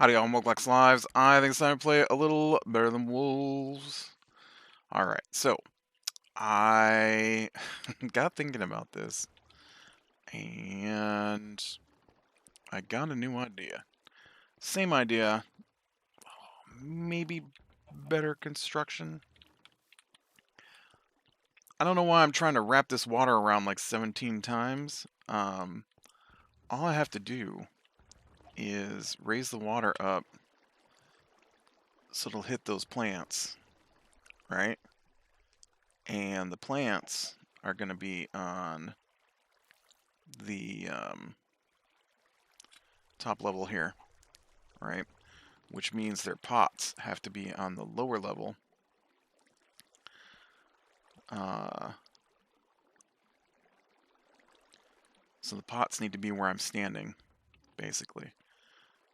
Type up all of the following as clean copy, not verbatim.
Howdy y'all, Moglax Lives. I think it's time to play a little Better Than Wolves. Alright, so I got thinking about this and I got a new idea. Same idea, maybe better construction. I don't know why I'm trying to wrap this water around like 17 times. All I have to do is raise the water up so it'll hit those plants, right? And the plants are going to be on the top level here, right? Which means their pots have to be on the lower level. So the pots need to be where I'm standing, basically.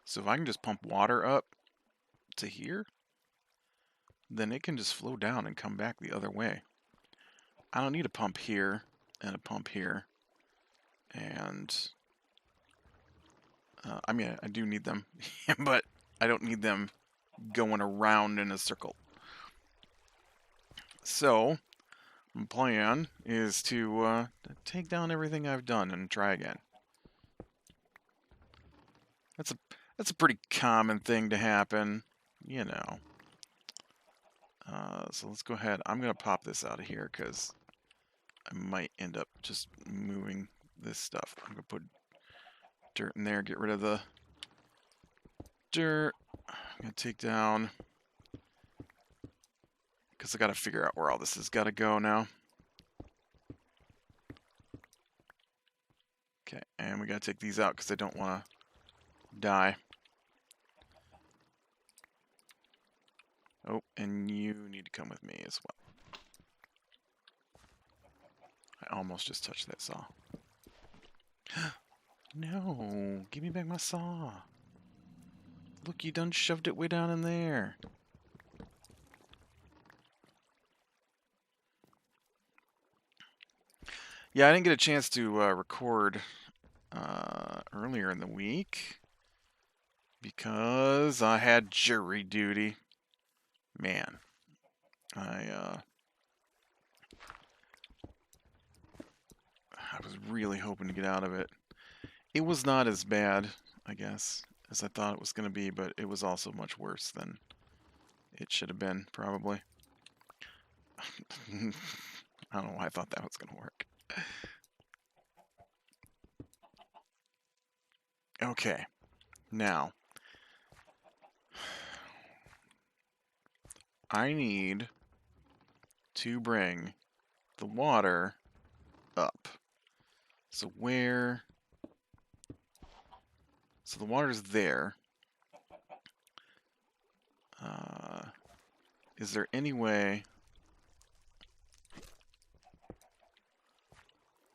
So if I can just pump water up to here, then it can just flow down and come back the other way. I don't need a pump here and a pump here. And, I mean, I do need them, but I don't need them going around in a circle. So, my plan is to take down everything I've done and try again. That's a pretty common thing to happen, you know. So let's go ahead. I'm going to pop this out of here because I might end up just moving this stuff. I'm going to put dirt in there, get rid of the dirt. I'm going to take down, because I got to figure out where all this has got to go now. Okay, and we got to take these out because I don't want to die. Oh, and you need to come with me as well. I almost just touched that saw. No, give me back my saw. Look, you done shoved it way down in there. Yeah, I didn't get a chance to record earlier in the week because I had jury duty. Man, I was really hoping to get out of it. It was not as bad, I guess, as I thought it was going to be, but it was also much worse than it should have been, probably. I don't know why I thought that was going to work. Okay, now, I need to bring the water up. So where... So the water's there. Is there any way...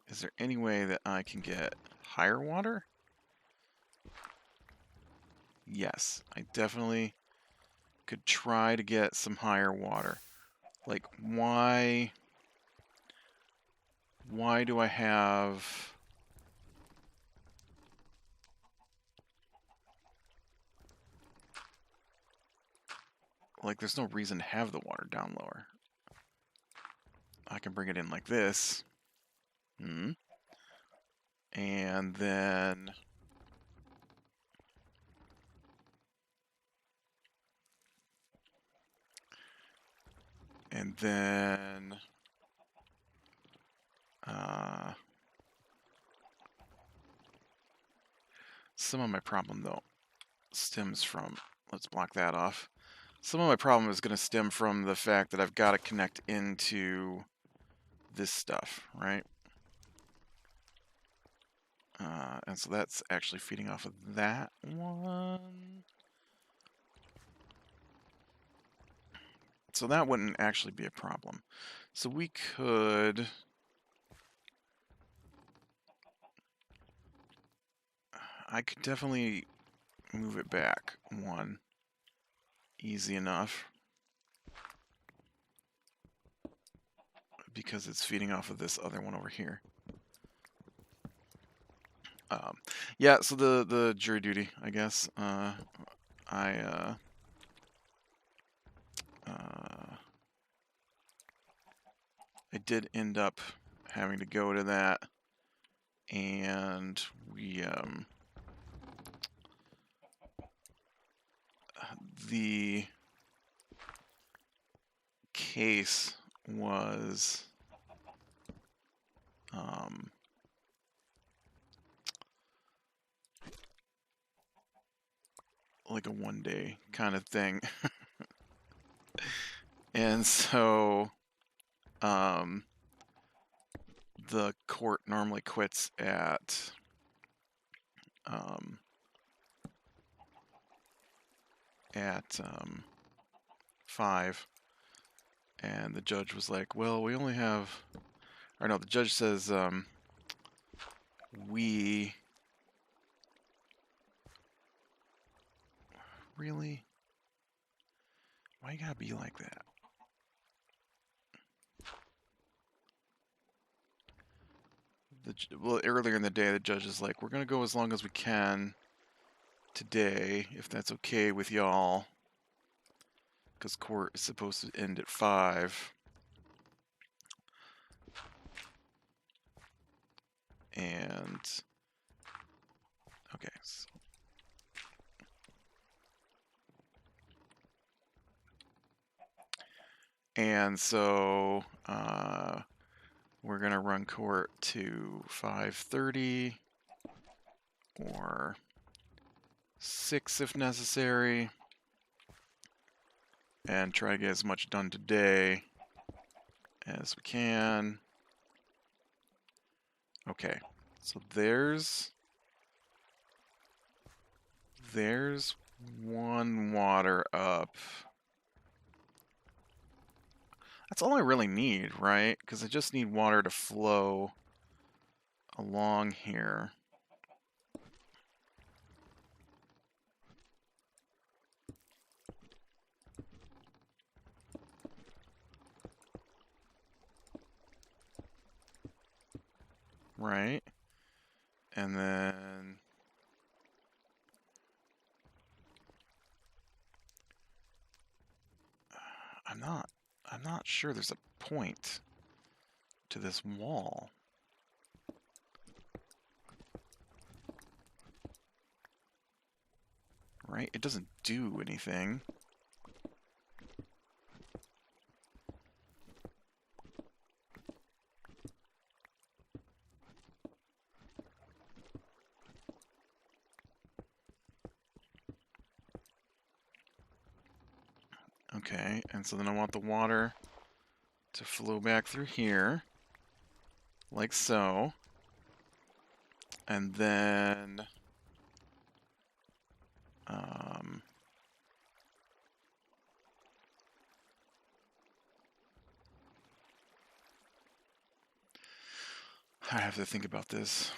Is there any way that I can get higher water? Yes, I definitely could try to get some higher water. Like, why do I have... Like, there's no reason to have the water down lower. I can bring it in like this. And then... And then... some of my problem, though, stems from... Let's block that off. Some of my problem is going to stem from the fact that I've got to connect into this stuff, right? And so that's actually feeding off of that one. So that wouldn't actually be a problem. So we could... I could definitely move it back one. Easy enough. Because it's feeding off of this other one over here. Yeah, so the jury duty, I guess. I did end up having to go to that, and we the case was like a one-day kind of thing. And so the court normally quits at 5, and the judge was like, well, we only have, or no, the judge says, we really, why you gotta be like that? Well, earlier in the day, the judge is like, we're gonna go as long as we can today, if that's okay with y'all, because court is supposed to end at 5. And okay, so we're gonna run court to 5:30 or 6 if necessary, and try to get as much done today as we can. Okay, so there's one water up. That's all I really need, right? Because I just need water to flow along here. Right? And then I'm not sure there's a point to this wall. Right? It doesn't do anything. Okay, and so then I want the water to flow back through here, like so. And then I have to think about this.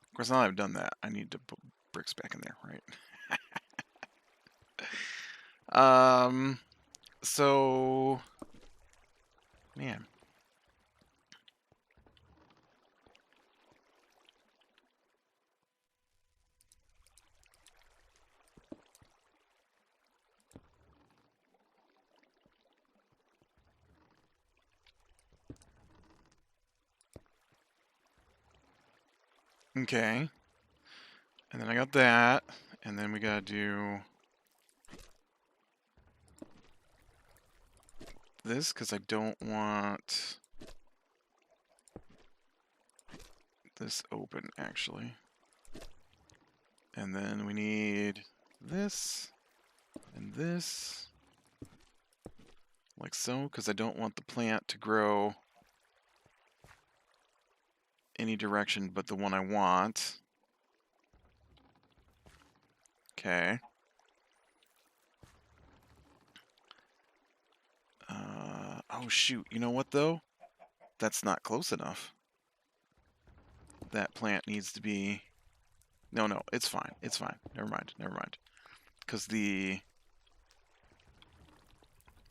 Of course, now I've done that, I need to put bricks back in there, right? So, man. Okay. And then I got that, and then we gotta do this, because I don't want this open, actually. And then we need this, and this, like so, because I don't want the plant to grow any direction but the one I want. Okay. Oh shoot, you know what though? That's not close enough. That plant needs to be... No, it's fine. It's fine. Never mind. because the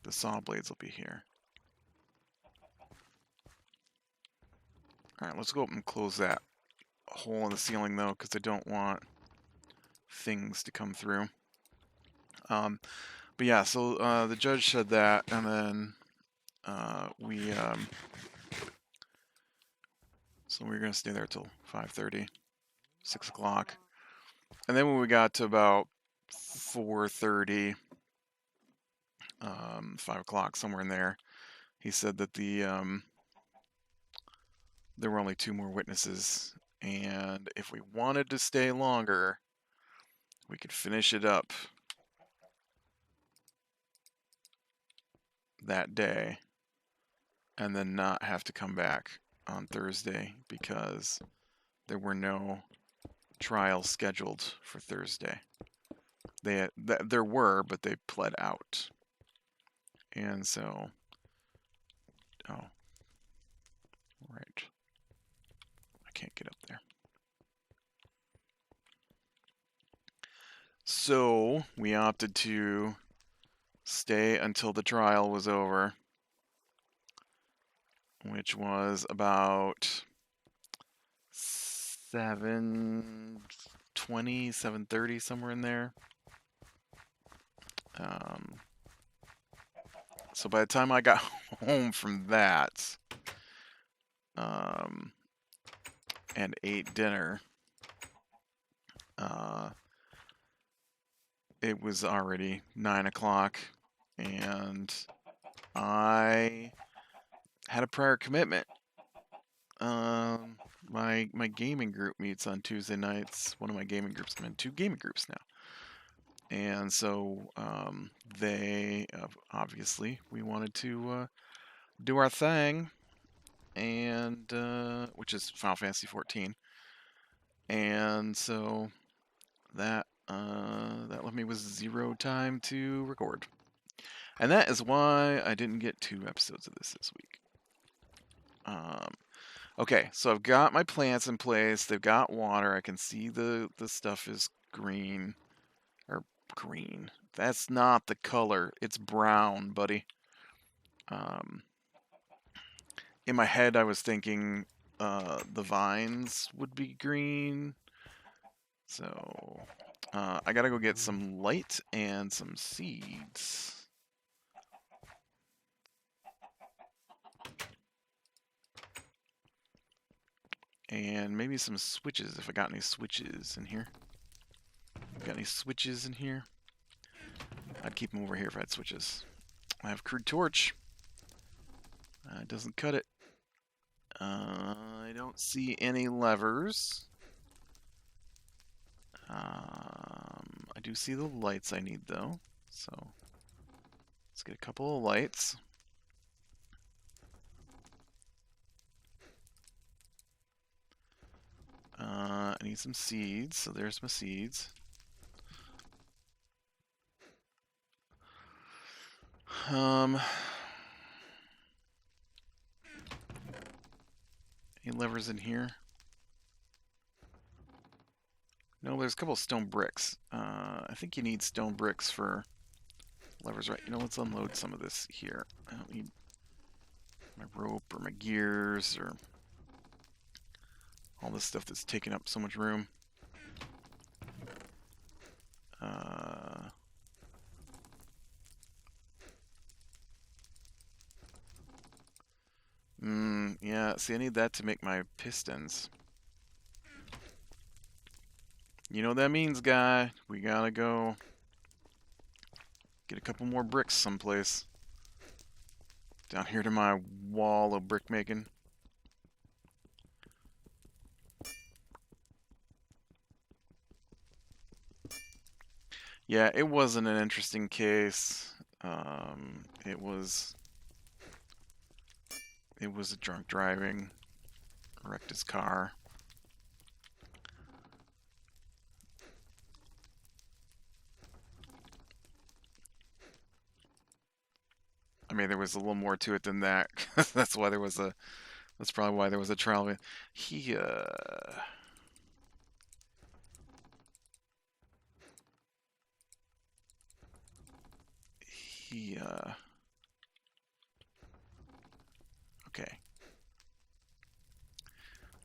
saw blades will be here. All right, let's go up and close that hole in the ceiling though, because I don't want things to come through. But yeah, so the judge said that, and then so we were gonna stay there till 5:30, 6 o'clock, and then when we got to about 4:30, 5 o'clock, somewhere in there, he said that there were only 2 more witnesses, and if we wanted to stay longer, we could finish it up that day and then not have to come back on Thursday because there were no trials scheduled for Thursday. There were, but they pled out. And so, oh, right. I can't get up there. So we opted to stay until the trial was over, which was about 7:20, 7:30, somewhere in there. So by the time I got home from that, and ate dinner, it was already 9 o'clock, and I had a prior commitment. My gaming group meets on Tuesday nights. One of my gaming groups. I'm in 2 gaming groups now. And so they obviously we wanted to do our thing, and which is Final Fantasy 14, and so that left me with 0 time to record, and that is why I didn't get 2 episodes of this week. Okay, so I've got my plants in place. They've got water. I can see the stuff is green. Or green. That's not the color. It's brown, buddy. In my head, I was thinking the vines would be green. So I gotta go get some light and some seeds. And maybe some switches, if I got any switches in here. Got any switches in here? I'd keep them over here if I had switches. I have crude torch. It doesn't cut it. I don't see any levers. I do see the lights I need though, so let's get a couple of lights. I need some seeds, so there's my seeds. Any levers in here? No, there's a couple of stone bricks. I think you need stone bricks for levers, right? You know, let's unload some of this here. I don't need my rope or my gears or all this stuff that's taking up so much room. Yeah, see, I need that to make my pistons. You know what that means, guy. We gotta go get a couple more bricks someplace. Down here to my wall of brick making. Yeah, it wasn't an interesting case. It was a drunk driving, wrecked his car. I mean, there was a little more to it than that. That's why there was a. That's probably why there was a trial. He he, okay.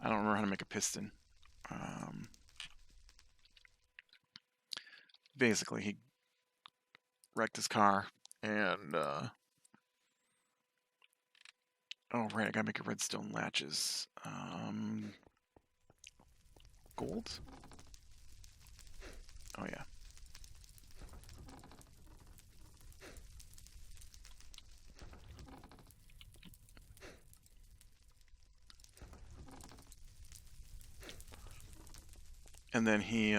I don't remember how to make a piston. Basically, he wrecked his car, and, oh, right, I gotta make a redstone latches. Gold? Oh, yeah. And then he,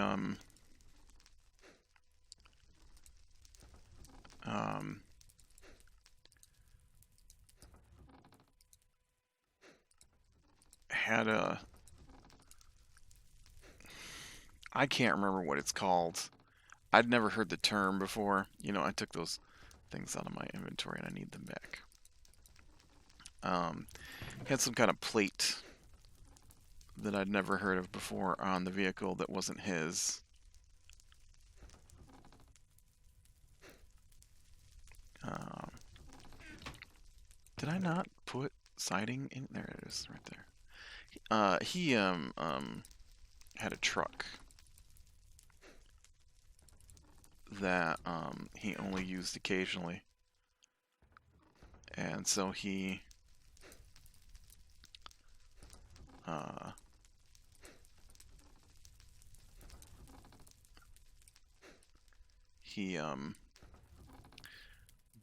had a, I can't remember what it's called. I'd never heard the term before. You know, I took those things out of my inventory and I need them back. Had some kind of plate that I'd never heard of before on the vehicle that wasn't his. Did I not put siding in? There it is, right there. He had a truck that he only used occasionally, and so he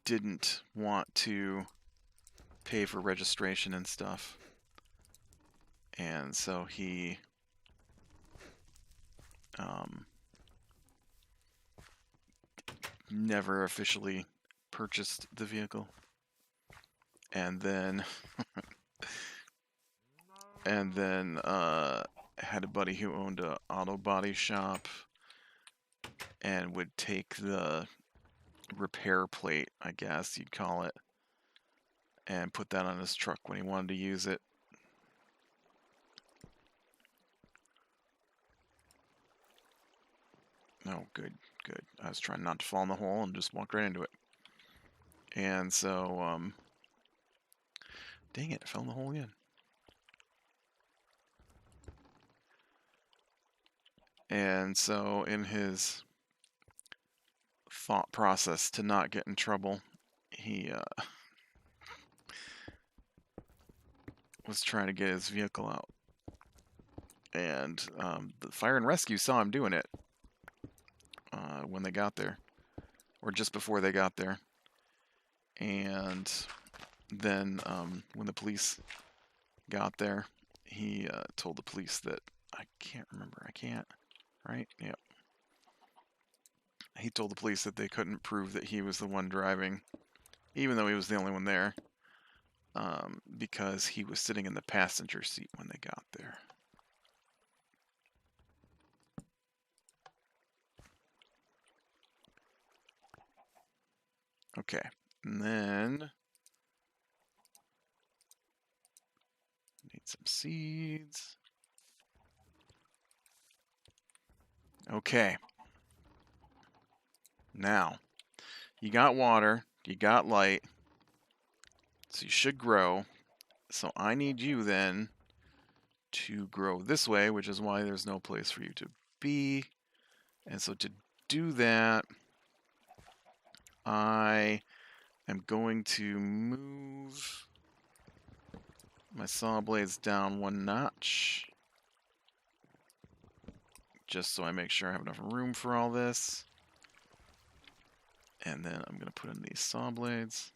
didn't want to pay for registration and stuff, and so he never officially purchased the vehicle, and then had a buddy who owned a auto body shop and would take the repair plate, I guess you'd call it, and put that on his truck when he wanted to use it. Oh, good, good. I was trying not to fall in the hole and just walked right into it. And so, dang it, I fell in the hole again. And so, in his thought process to not get in trouble, he was trying to get his vehicle out. And the fire and rescue saw him doing it when they got there, or just before they got there. And then when the police got there, he told the police that, I can't remember, right? Yep. He told the police that they couldn't prove that he was the one driving, even though he was the only one there, because he was sitting in the passenger seat when they got there. Okay, and then need some seeds. Okay. Now, you got water, you got light, so you should grow. So I need you then to grow this way, which is why there's no place for you to be. And so to do that, I am going to move my saw blades down one notch, just so I make sure I have enough room for all this. And then I'm going to put in these saw blades.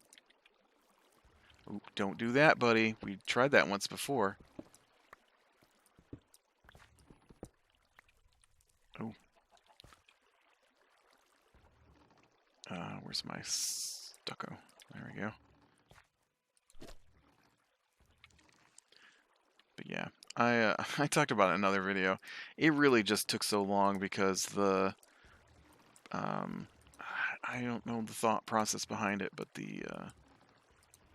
Ooh, don't do that, buddy. We tried that once before. Oh. Where's my stucco? There we go. But yeah, I talked about it in another video. It really just took so long because the I don't know the thought process behind it, but the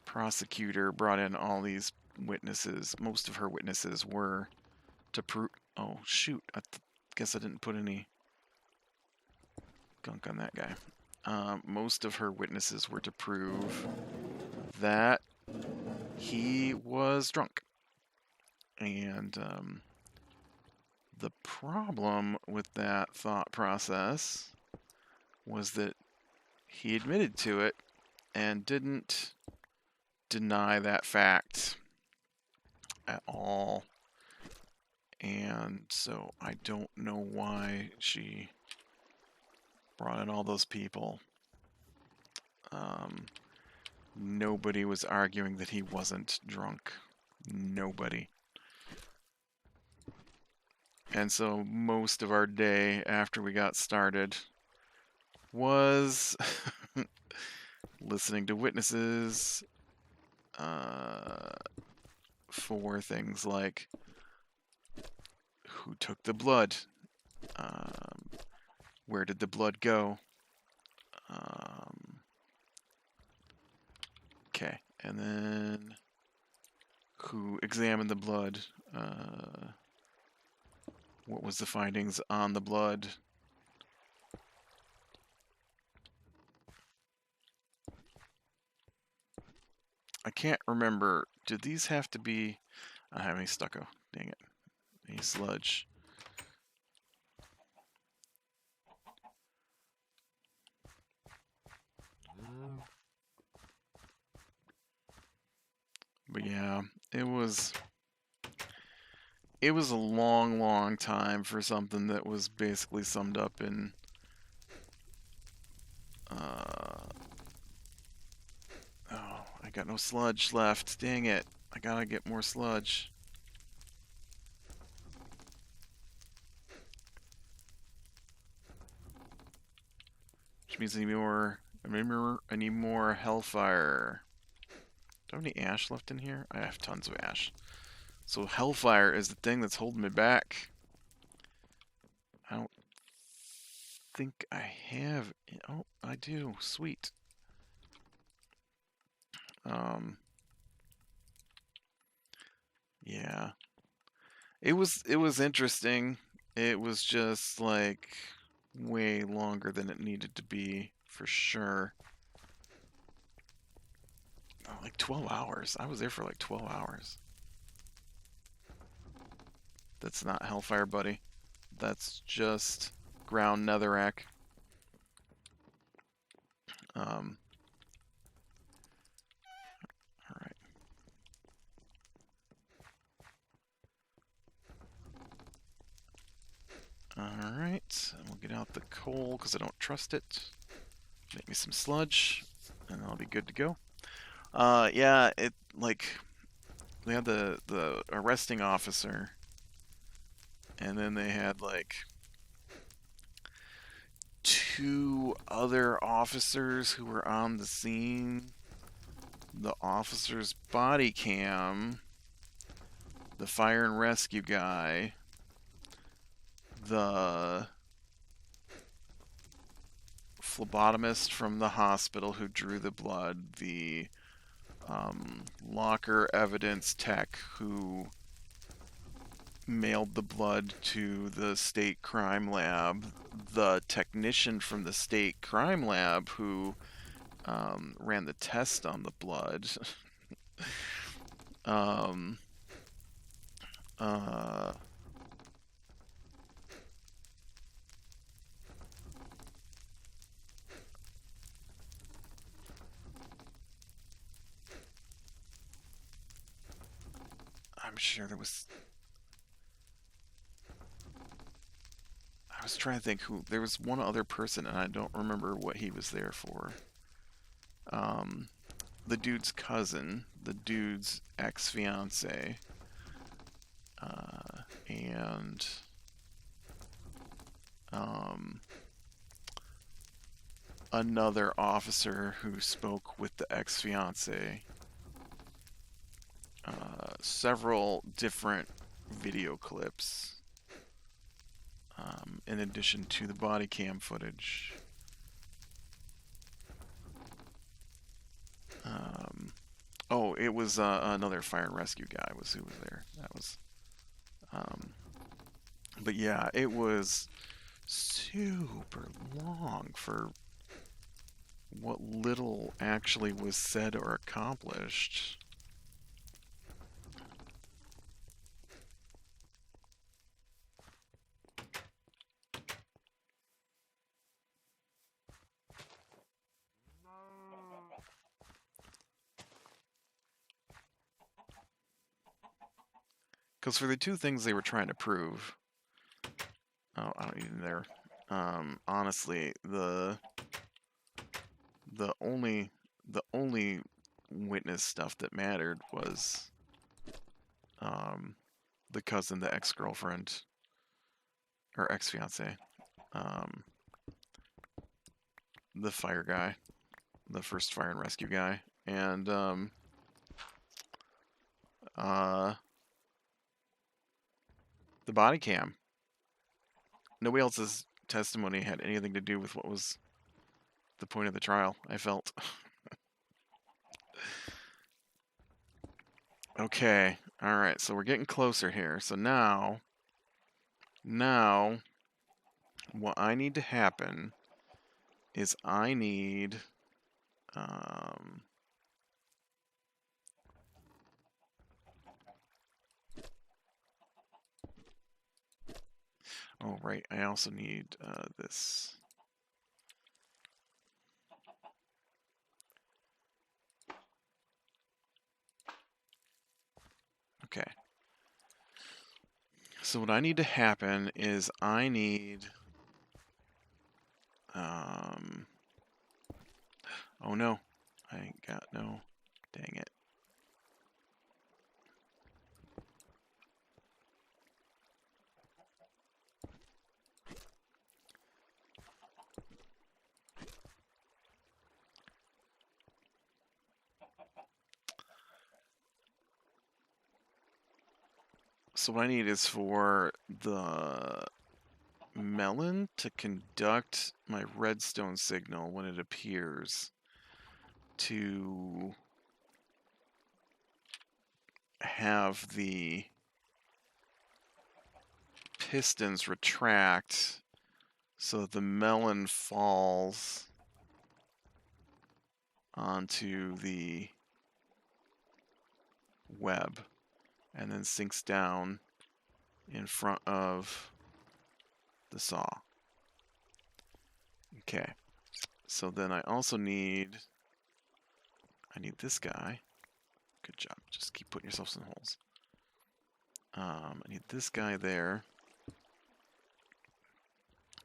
prosecutor brought in all these witnesses. Most of her witnesses were to prove. Oh shoot! I guess I didn't put any gunk on that guy. most of her witnesses were to prove that he was drunk. And the problem with that thought process was that he admitted to it and didn't deny that fact at all. And so I don't know why she brought in all those people. Nobody was arguing that he wasn't drunk. Nobody. And so most of our day after we got started was listening to witnesses for things like who took the blood, where did the blood go, okay, and then who examined the blood, what was the findings on the blood. I can't remember. Did these have to be... I don't have any stucco. Dang it. Any sludge. But yeah, it was a long, long time for something that was basically summed up in oh, I got no sludge left. Dang it. I gotta get more sludge. Which means I need more hellfire. Do I have any ash left in here? I have tons of ash. So hellfire is the thing that's holding me back. I don't think I have... Oh, I do. Sweet. Yeah. It was interesting. It was just like way longer than it needed to be, for sure. Oh, like 12 hours. I was there for like 12 hours. That's not Hellfire, buddy. That's just ground netherrack. Alright. Alright. And we'll get out the coal because I don't trust it. Make me some sludge, and I'll be good to go. Yeah, it, like, they had the arresting officer, and then they had, like, 2 other officers who were on the scene. The officer's body cam, the fire and rescue guy, the phlebotomist from the hospital who drew the blood, the locker evidence tech who mailed the blood to the state crime lab, the technician from the state crime lab who ran the test on the blood. I'm sure there was... I was trying to think who... There was one other person, and I don't remember what he was there for. The dude's cousin, the dude's ex-fiance, and another officer who spoke with the ex-fiance. Several different video clips, in addition to the body cam footage. Oh, it was another fire and rescue guy was who was there. That was, but yeah, it was super long for what little actually was said or accomplished. Because for the two things they were trying to prove, oh, I don't even there. Honestly, the only witness stuff that mattered was the cousin, the ex-girlfriend, or ex-fiance, the fire guy, the first fire and rescue guy, and the body cam. Nobody else's testimony had anything to do with what was the point of the trial, I felt. Okay, alright, so we're getting closer here. So now, what I need to happen is I need, oh, right, I also need this. Okay. So what I need to happen is I need, oh no, I ain't got no, dang it. So what I need is for the melon to conduct my redstone signal when it appears to have the pistons retract so that the melon falls onto the web and then sinks down in front of the saw. Okay, so then I also need, this guy. Good job, just keep putting yourselves in holes. I need this guy there.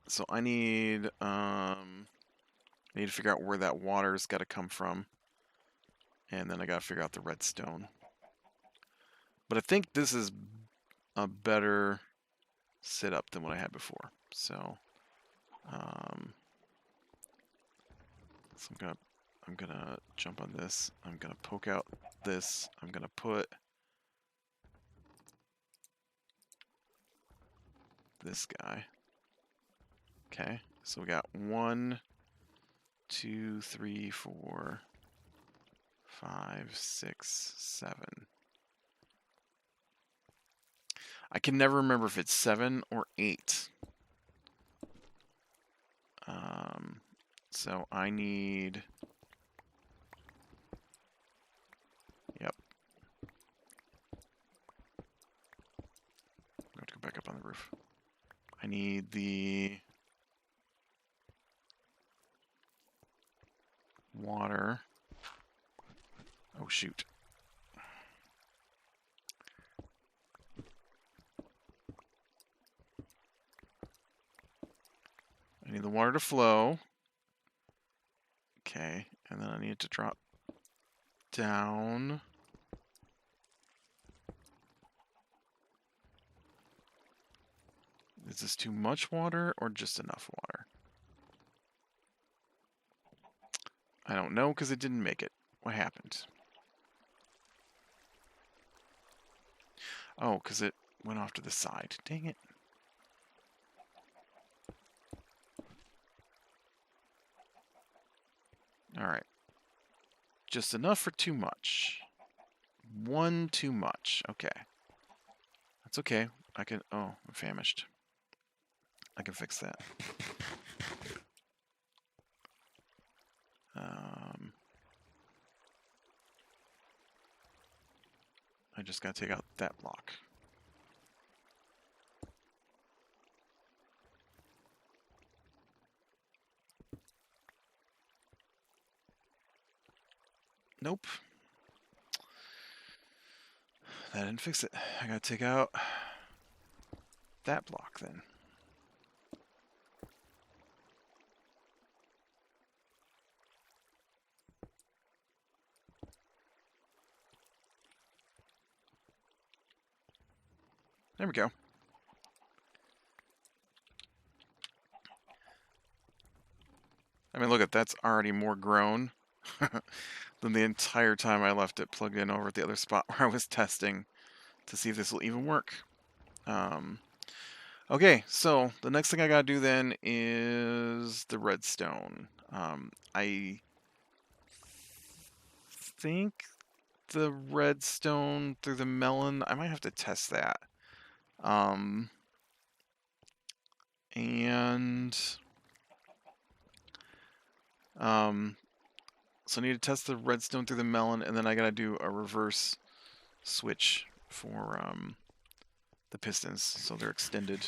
So I need to figure out where that water's got to come from. And then I got to figure out the redstone. But I think this is a better setup than what I had before. So, I'm gonna jump on this. I'm gonna poke out this. I'm gonna put this guy. Okay, so we got 1, 2, 3, 4, 5, 6, 7. I can never remember if it's 7 or 8. So I need, yep. I'm going to go back up on the roof. I need the water. Oh, shoot. I need the water to flow. Okay, and then I need it to drop down. Is this too much water or just enough water? I don't know because it didn't make it. What happened? Oh, because it went off to the side. Dang it. Alright. Just enough for too much. 1 too much. Okay. That's okay. I can... Oh, I'm famished. I can fix that. I just got to take out that block. Nope. That didn't fix it. I gotta take out that block then. There we go. I mean, look at that's already more grown than the entire time I left it plugged in over at the other spot where I was testing to see if this will even work. Okay, so the next thing I gotta do then is the redstone. I think the redstone through the melon, I might have to test that. So I need to test the redstone through the melon, and then I gotta do a reverse switch for the pistons, so they're extended.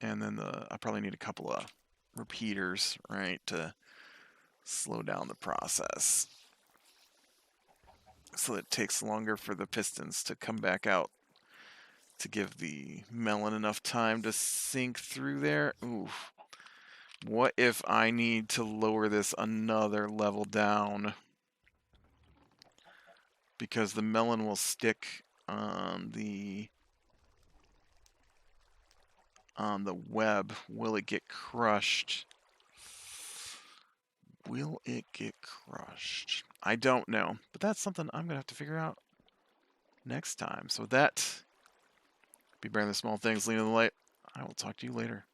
And then I probably need a couple of repeaters, right, to slow down the process. So it takes longer for the pistons to come back out to give the melon enough time to sink through there. Ooh. What if I need to lower this another level down? Because the melon will stick on the web. Will it get crushed? Will it get crushed? I don't know, but that's something I'm gonna have to figure out next time. So that be bearing the small things, leading the light. I will talk to you later.